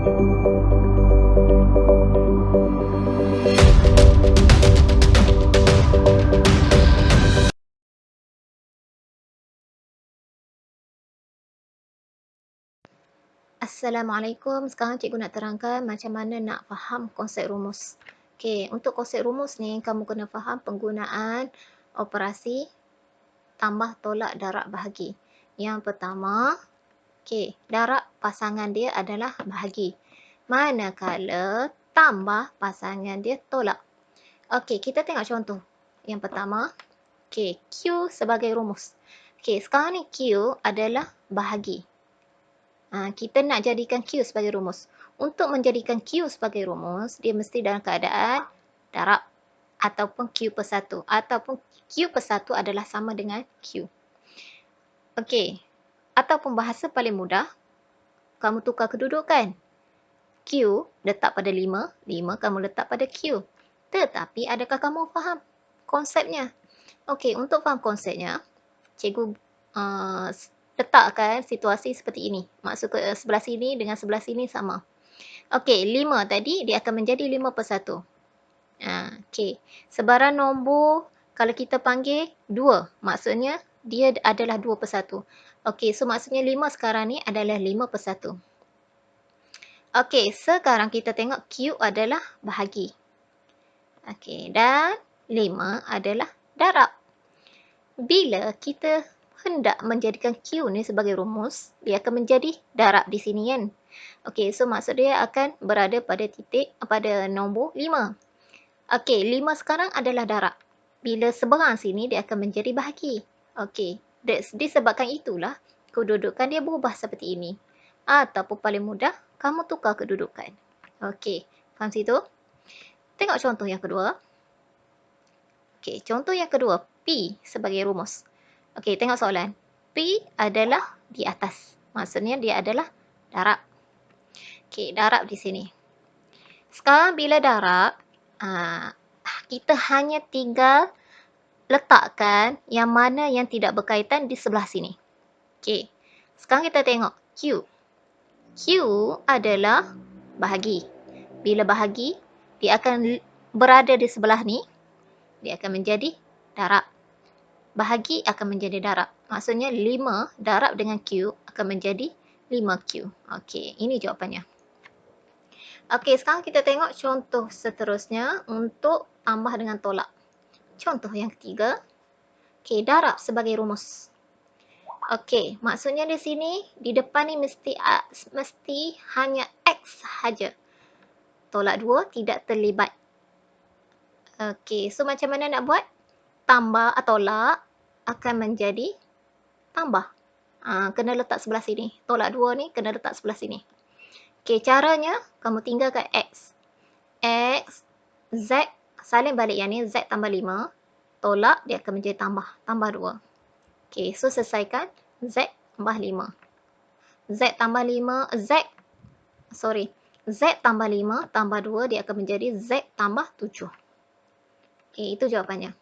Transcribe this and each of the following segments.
Assalamualaikum. Sekarang cikgu nak terangkan macam mana nak faham konsep rumus. Okey, untuk konsep rumus ni kamu kena faham penggunaan operasi tambah, tolak, darab, bahagi. Yang pertama, okey, darab pasangan dia adalah bahagi. Manakala tambah pasangan dia tolak. Okey, kita tengok contoh. Yang pertama, okey, Q sebagai rumus. Okey, sekarang ni Q adalah bahagi. Kita nak jadikan Q sebagai rumus. Untuk menjadikan Q sebagai rumus, dia mesti dalam keadaan darab ataupun Q per 1. Ataupun Q per 1 adalah sama dengan Q. Okey. Ataupun bahasa paling mudah, kamu tukar kedudukan. Q letak pada 5, 5 kamu letak pada Q. Tetapi adakah kamu faham konsepnya? Okey, untuk faham konsepnya, cikgu letakkan situasi seperti ini. Maksud ke sebelah sini dengan sebelah sini sama. Okey, 5 tadi dia akan menjadi 5 per 1. Okey, sebarang nombor kalau kita panggil 2, maksudnya dia adalah 2 per 1. Okey, so maksudnya 5 sekarang ni adalah 5 per 1. Okey, sekarang kita tengok Q adalah bahagi. Okey, dan 5 adalah darab. Bila kita hendak menjadikan Q ni sebagai rumus, dia akan menjadi darab di sini kan. Okey, so maksud dia akan berada pada titik, pada nombor 5. Okey, 5 sekarang adalah darab. Bila seberang sini, dia akan menjadi bahagi. Okey, disebabkan itulah kedudukan dia berubah seperti ini. Ataupun paling mudah, kamu tukar kedudukan. Okey, faham situ? Tengok contoh yang kedua. Okey, contoh yang kedua, P sebagai rumus. Okey, tengok soalan. P adalah di atas. Maksudnya dia adalah darab. Okey, darab di sini. Sekarang bila darab, kita hanya tinggal letakkan yang mana yang tidak berkaitan di sebelah sini. Okey, sekarang kita tengok Q. Q adalah bahagi. Bila bahagi, dia akan berada di sebelah ni. Dia akan menjadi darab. Bahagi akan menjadi darab. Maksudnya 5 darab dengan Q akan menjadi 5Q. Okey, ini jawapannya. Okey, sekarang kita tengok contoh seterusnya untuk tambah dengan tolak. Contoh yang ketiga. Okey, darab sebagai rumus. Okey, maksudnya di sini, di depan ni mesti hanya X sahaja. Tolak 2 tidak terlibat. Okey, so macam mana nak buat? Tambah atau tolak akan menjadi tambah. Kena letak sebelah sini. Tolak 2 ni kena letak sebelah sini. Okey, caranya kamu tinggalkan X. X, Z, salin balik yang ni, Z tambah 5. Tolak, dia akan menjadi tambah. Tambah 2. Okey, so selesaikan. Z tambah 5. Z tambah 5, Z tambah 5 tambah 2, dia akan menjadi Z tambah 7. Okey, itu jawapannya.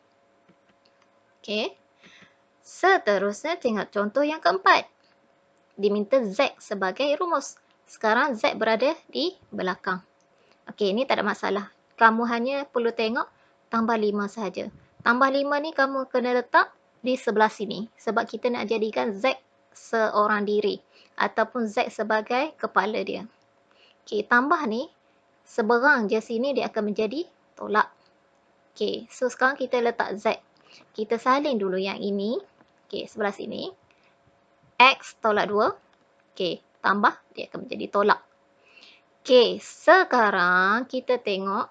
Okey. Seterusnya tengok contoh yang keempat. Diminta Z sebagai rumus. Sekarang Z berada di belakang. Okey, ini tak ada masalah. Kamu hanya perlu tengok tambah 5 sahaja. Tambah 5 ni kamu kena letak di sebelah sini. Sebab kita nak jadikan Z seorang diri. Ataupun Z sebagai kepala dia. Okey, tambah ni, seberang je sini dia akan menjadi tolak. Okey, so sekarang kita letak Z. Kita salin dulu yang ini. Okey, sebelah sini. X tolak 2. Okey, tambah, dia akan menjadi tolak. Okey, sekarang kita tengok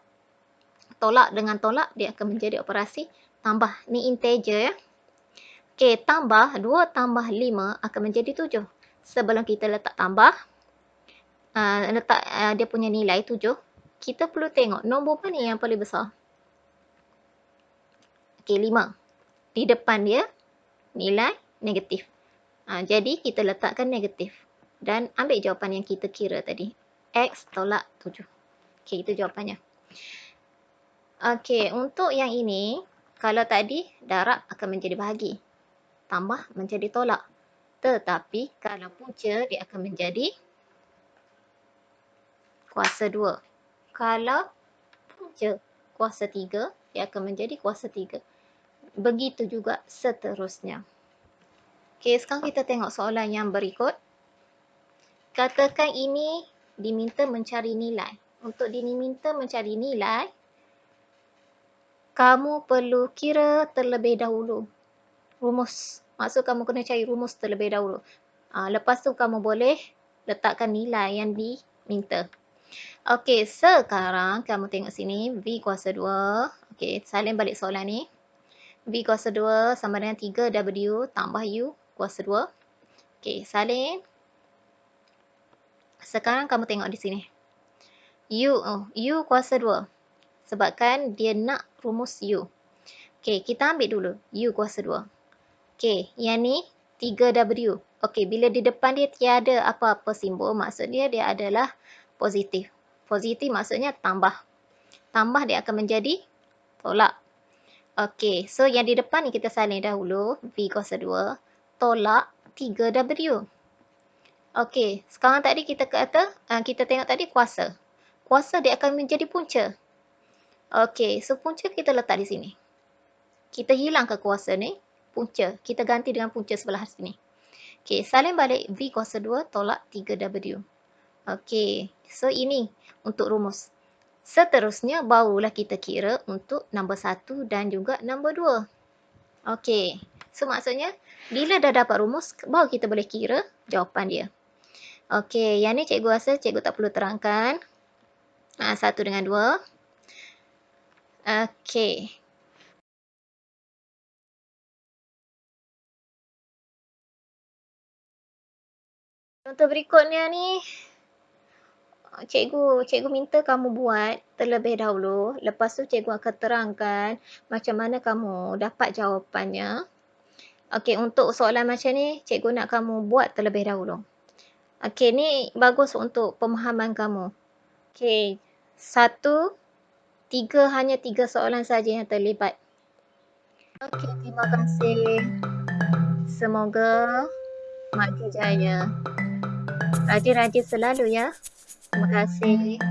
tolak dengan tolak, dia akan menjadi operasi tambah. Ni integer ya. Okey, tambah 2 tambah 5 akan menjadi 7. Sebelum kita letak tambah, letak dia punya nilai 7, kita perlu tengok nombor mana yang paling besar. Okey, 5. Di depan dia, nilai negatif. Jadi, kita letakkan negatif. Dan ambil jawapan yang kita kira tadi. X tolak 7. Okey, itu jawapannya. Okey, untuk yang ini, kalau tadi, darab akan menjadi bahagi. Tambah menjadi tolak. Tetapi, kalau punca, dia akan menjadi kuasa 2. Kalau punca kuasa 3, dia akan menjadi kuasa 3. Begitu juga seterusnya. Okey, sekarang kita tengok soalan yang berikut. Katakan ini diminta mencari nilai. Untuk diminta mencari nilai, kamu perlu kira terlebih dahulu rumus. Maksud kamu kena cari rumus terlebih dahulu. Lepas tu kamu boleh letakkan nilai yang diminta. Okey, sekarang kamu tengok sini V kuasa 2. Okey, salin balik soalan ni. V kuasa 2 sama dengan 3W tambah U kuasa 2. Okey, salin. Sekarang kamu tengok di sini. U kuasa 2. Sebabkan dia nak rumus U. Okey, kita ambil dulu U kuasa 2. Okey, yang ni 3W. Okey, bila di depan dia tiada apa-apa simbol, maksud dia adalah positif. Positif maksudnya tambah. Tambah dia akan menjadi tolak. Okey, so yang di depan ni kita salin dahulu. V kuasa 2 tolak 3W. Okey, sekarang tadi kita tengok tadi kuasa. Kuasa dia akan menjadi punca. Okey, so punca kita letak di sini. Kita hilangkan kuasa ni, punca. Kita ganti dengan punca sebelah sini. Okey, salin balik V kuasa 2 tolak 3W. Okey, so ini untuk rumus. Seterusnya, barulah kita kira untuk nombor 1 dan juga nombor 2. Okey, so maksudnya, bila dah dapat rumus, baru kita boleh kira jawapan dia. Okey, yang ni cikgu rasa cikgu tak perlu terangkan. 1 dengan 2. Okey. Contoh berikutnya ni, cikgu minta kamu buat terlebih dahulu. Lepas tu cikgu akan terangkan macam mana kamu dapat jawapannya. Okey, untuk soalan macam ni, cikgu nak kamu buat terlebih dahulu. Okey, ni bagus untuk pemahaman kamu. Okey, hanya 3 soalan saja yang terlibat. Okey, terima kasih. Semoga maju jaya. Rajin-rajin selalu ya. Terima kasih.